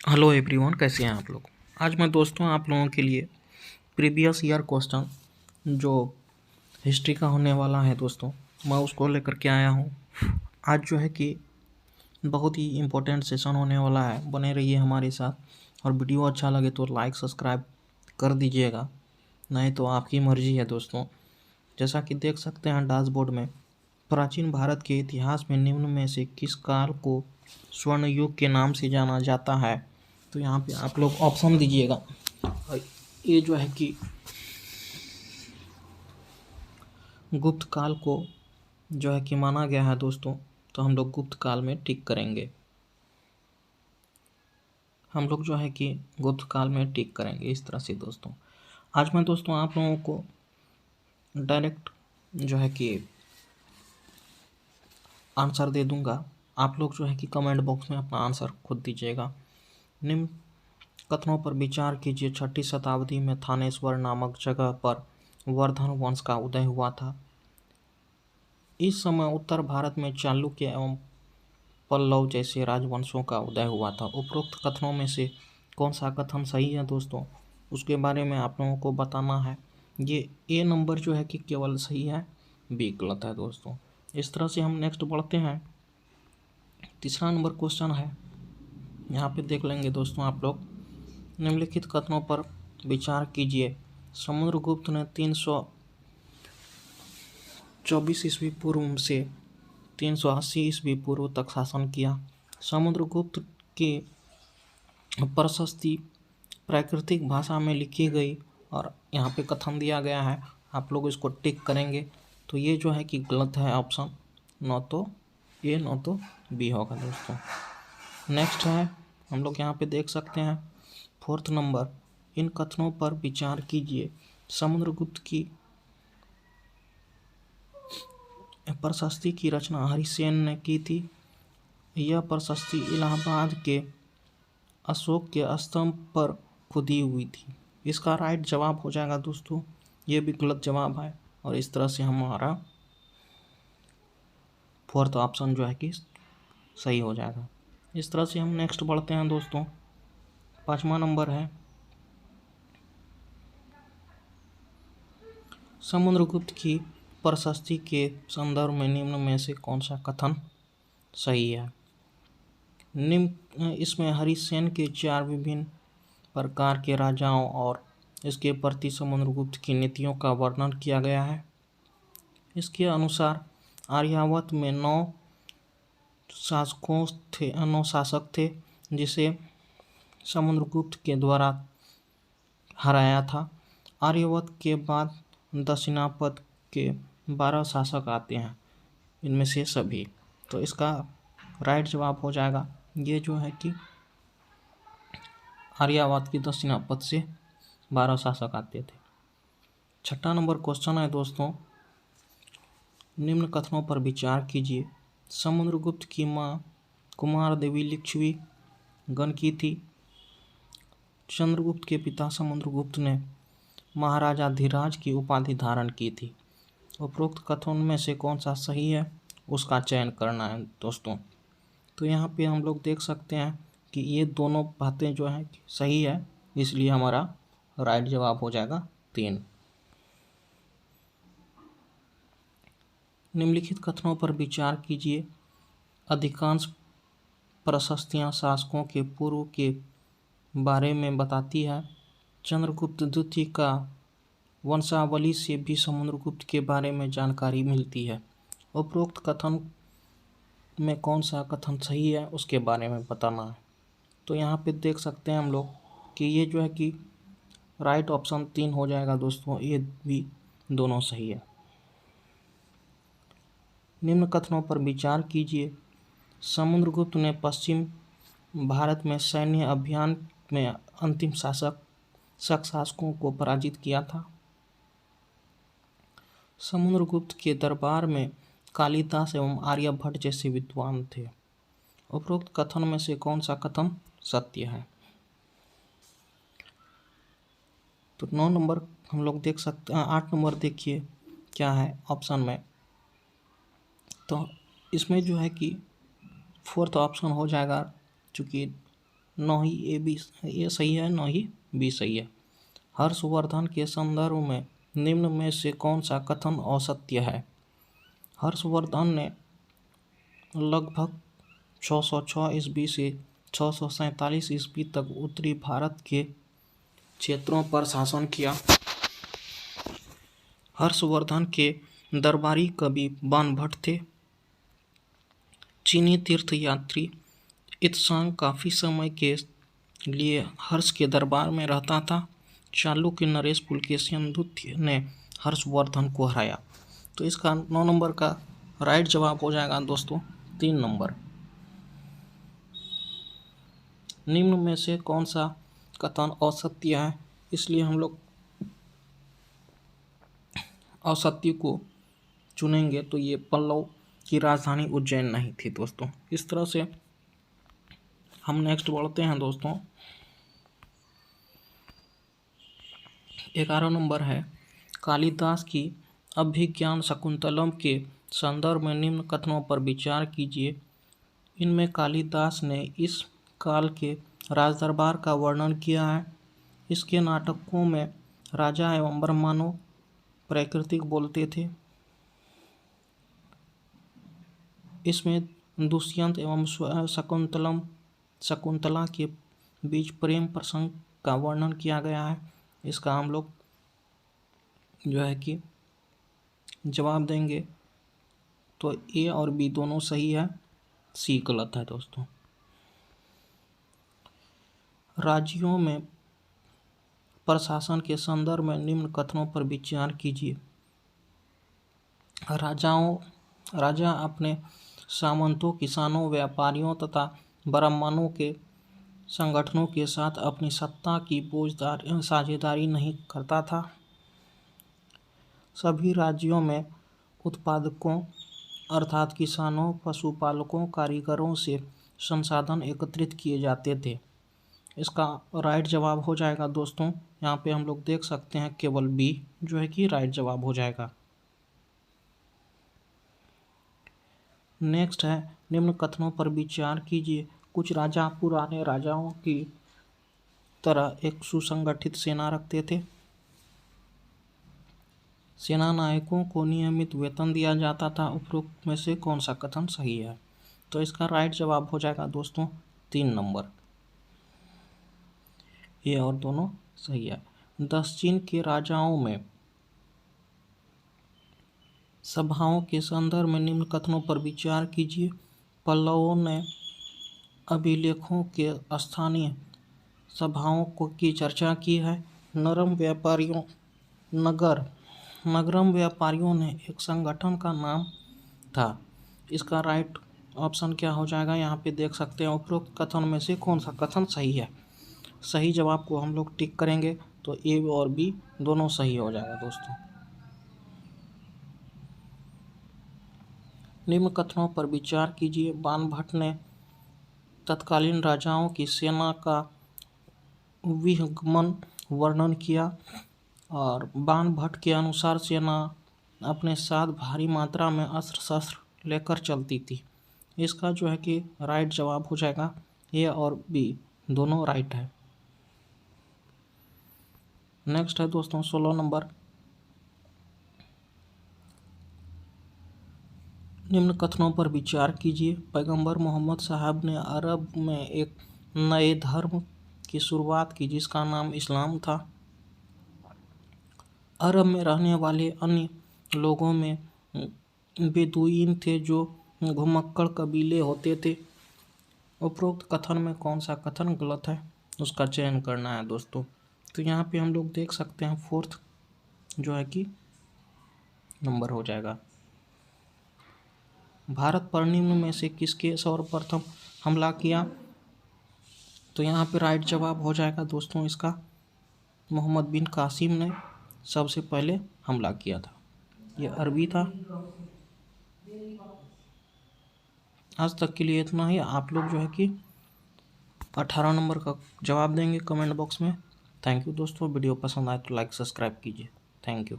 Hello everyone, कैसे हैं आप लोग। आज मैं दोस्तों आप लोगों के लिए प्रीवियस ईयर क्वेश्चन जो हिस्ट्री का होने वाला है दोस्तों, मैं उसको लेकर के आया हूँ। आज जो है कि बहुत ही इम्पोर्टेंट सेशन होने वाला है, बने रहिए हमारे साथ। और वीडियो अच्छा लगे तो लाइक सब्सक्राइब कर दीजिएगा, नहीं तो आपकी मर्जी है दोस्तों। जैसा कि देख सकते हैं डैशबोर्ड में, प्राचीन भारत के इतिहास में निम्न में से किस काल को स्वर्ण युग के नाम से जाना जाता है। तो यहाँ पे आप लोग ऑप्शन दीजिएगा। और ये जो है कि गुप्त काल को जो है कि माना गया है दोस्तों, तो हम लोग गुप्त काल में टिक करेंगे। हम लोग जो है कि गुप्त काल में टिक करेंगे इस तरह से दोस्तों। आज मैं दोस्तों आप लोगों को डायरेक्ट जो है कि आंसर दे दूंगा। आप लोग जो है कि कमेंट बॉक्स में अपना आंसर खुद दीजिएगा। निम्न कथनों पर विचार कीजिए। 6ठी शताब्दी में थानेश्वर नामक जगह पर वर्धन वंश का उदय हुआ था। इस समय उत्तर भारत में चालुक्य एवं पल्लव जैसे राजवंशों का उदय हुआ था। उपरोक्त कथनों में से कौन सा कथन सही है दोस्तों, उसके बारे में आप लोगों को बताना है। ये ए नंबर जो है कि केवल सही है, बी गलत है दोस्तों। इस तरह से हम नेक्स्ट बढ़ते हैं। तीसरा नंबर क्वेश्चन है, यहाँ पे देख लेंगे दोस्तों आप लोग। निम्नलिखित कथनों पर विचार कीजिए। समुद्रगुप्त ने 324 ईस्वी पूर्व से 380 ईस्वी पूर्व तक शासन किया। समुद्रगुप्त की प्रशस्ति प्राकृतिक भाषा में लिखी गई और यहाँ पे कथन दिया गया है, आप लोग इसको टिक करेंगे। तो ये जो है कि गलत है ऑप्शन, न तो ए न तो बी होगा दोस्तों। नेक्स्ट है, हम लोग यहाँ पे देख सकते हैं 4th नंबर। इन कथनों पर विचार कीजिए। समुद्रगुप्त की प्रशस्ति की रचना हरिसेन ने की थी। यह प्रशस्ति इलाहाबाद के अशोक के स्तंभ पर खुदी हुई थी। इसका राइट जवाब हो जाएगा दोस्तों, ये भी गलत जवाब है। और इस तरह से हमारा 4th ऑप्शन जो है कि सही हो जाएगा। इस तरह से हम नेक्स्ट बढ़ते हैं दोस्तों। 5वां नंबर है, समुद्रगुप्त की प्रशस्ति के संदर्भ में निम्न में से कौन सा कथन सही है। निम्न इसमें हरिसेन के 4 विभिन्न प्रकार के राजाओं और इसके प्रति समुद्रगुप्त की नीतियों का वर्णन किया गया है। इसके अनुसार आर्यावर्त में 9 शासक थे जिसे समुद्रगुप्त के द्वारा हराया था। आर्यावर्त के बाद दक्षिणापथ के 12 शासक आते हैं, इनमें से सभी। तो इसका राइट जवाब हो जाएगा ये जो है कि आर्यावर्त की दक्षिणापथ से 12 शासक आते थे। 6ठा नंबर क्वेश्चन है दोस्तों, निम्न कथनों पर विचार कीजिए। समुद्रगुप्त की मां कुमार देवी लिच्छवी गण की थी। चंद्रगुप्त के पिता समुद्रगुप्त ने महाराजा धीराज की उपाधि धारण की थी। उपरोक्त कथनों में से कौन सा सही है, उसका चयन करना है दोस्तों। तो यहाँ पे हम लोग देख सकते हैं कि ये दोनों बातें जो हैं सही है, इसलिए हमारा राइट जवाब हो जाएगा 3। निम्नलिखित कथनों पर विचार कीजिए। अधिकांश प्रशस्तियाँ शासकों के पूर्व के बारे में बताती है। चंद्रगुप्त द्वितीय का वंशावली से भी समुद्रगुप्त के बारे में जानकारी मिलती है। उपरोक्त कथन में कौन सा कथन सही है, उसके बारे में बताना है। तो यहाँ पे देख सकते हैं हम लोग कि ये जो है कि राइट ऑप्शन 3 हो जाएगा दोस्तों, ये भी दोनों सही है। निम्न कथनों पर विचार कीजिए। समुद्रगुप्त ने पश्चिम भारत में सैन्य अभियान में अंतिम शासकों को पराजित किया था। समुद्रगुप्त के दरबार में कालिदास एवं आर्यभट्ट जैसे विद्वान थे। उपरोक्त कथन में से कौन सा कथन सत्य है। तो 9 नंबर हम लोग देख सकते हैं। 8 नंबर देखिए क्या है ऑप्शन में। तो इसमें जो है कि 4th ऑप्शन हो जाएगा, चूँकि न ही ए सही है, न ही बी सही है। हर्षवर्धन के संदर्भ में निम्न में से कौन सा कथन असत्य है? हर्षवर्धन ने लगभग 606 ईस्वी से 647 ईस्वी तक उत्तरी भारत के क्षेत्रों पर शासन किया। हर्षवर्धन के दरबारी कवि बाणभट्ट थे। चीनी तीर्थयात्री इत्सांग काफी समय के लिए हर्ष के दरबार में रहता था। चालुक्य नरेश पुलकेशिन द्वितीय ने हर्षवर्धन को हराया। तो इसका 9 नंबर का राइट जवाब हो जाएगा दोस्तों 3 नंबर। निम्न में से कौन सा कथन असत्य है? इसलिए हम लोग असत्य को चुनेंगे। तो ये पल्लव की राजधानी उज्जैन नहीं थी दोस्तों। इस तरह से हम नेक्स्ट बढ़ते हैं दोस्तों। 11 नंबर है, कालिदास की अभिज्ञान शकुंतलम के संदर्भ में निम्न कथनों पर विचार कीजिए। इनमें कालिदास ने इस काल के राजदरबार का वर्णन किया है। इसके नाटकों में राजा एवं ब्राह्मणों प्राकृतिक बोलते थे। इसमें दुष्यंत एवं शकुंतला के बीच प्रेम प्रसंग का वर्णन किया गया है। इसका हम लोग जो है कि जवाब देंगे तो ए और बी दोनों सही है, सी गलत है दोस्तों। राज्यों में प्रशासन के संदर्भ में निम्न कथनों पर विचार कीजिए। राजा अपने सामंतों, किसानों, व्यापारियों तथा ब्राह्मणों के संगठनों के साथ अपनी सत्ता की साझेदारी नहीं करता था। सभी राज्यों में उत्पादकों अर्थात किसानों, पशुपालकों, कारीगरों से संसाधन एकत्रित किए जाते थे। इसका राइट जवाब हो जाएगा दोस्तों, यहाँ पे हम लोग देख सकते हैं केवल बी जो है कि राइट जवाब हो जाएगा। नेक्स्ट है, निम्न कथनों पर विचार कीजिए। कुछ राजा पुराने राजाओं की तरह एक सुसंगठित सेना रखते थे। सेना नायकों को नियमित वेतन दिया जाता था। उपरोक्त में से कौन सा कथन सही है? तो इसका राइट जवाब हो जाएगा दोस्तों 3 नंबर। ये और दोनों सही है। दक्षिण के राजाओं में सभाओं के संदर्भ में निम्न कथनों पर विचार कीजिए। पल्लवों ने अभिलेखों के स्थानीय सभाओं की चर्चा की है। नगरम व्यापारियों ने एक संगठन का नाम था। इसका राइट ऑप्शन क्या हो जाएगा? यहाँ पे देख सकते हैं उपरोक्त कथन में से कौन सा कथन सही है। सही जवाब को हम लोग टिक करेंगे तो ए और बी दोनों सही हो जाएगा दोस्तों। निम्न कथनों पर विचार कीजिए। बाणभट्ट ने तत्कालीन राजाओं की सेना का विहंगम वर्णन किया और बाणभट्ट के अनुसार सेना अपने साथ भारी मात्रा में अस्त्र शस्त्र लेकर चलती थी। इसका जो है कि राइट जवाब हो जाएगा। ए और बी दोनों राइट है। नेक्स्ट है दोस्तों 16 नंबर। निम्न कथनों पर विचार कीजिए। पैगंबर मोहम्मद साहब ने अरब में एक नए धर्म की शुरुआत की जिसका नाम इस्लाम था। अरब में रहने वाले अन्य लोगों में बेदुइन थे जो घुमक्कड़ कबीले होते थे। उपरोक्त कथन में कौन सा कथन गलत है उसका चयन करना है दोस्तों। तो यहाँ पे हम लोग देख सकते हैं 4th जो है कि नंबर हो जाएगा। भारत पर निम्न में से किसके सर्वप्रथम हमला किया? तो यहाँ पे राइट जवाब हो जाएगा दोस्तों इसका मोहम्मद बिन कासिम ने सबसे पहले हमला किया था। ये अरबी था। आज तक के लिए इतना ही। आप लोग जो है कि 18 नंबर का जवाब देंगे कमेंट बॉक्स में। थैंक यू दोस्तों। वीडियो पसंद आए तो लाइक सब्सक्राइब कीजिए। Thank you.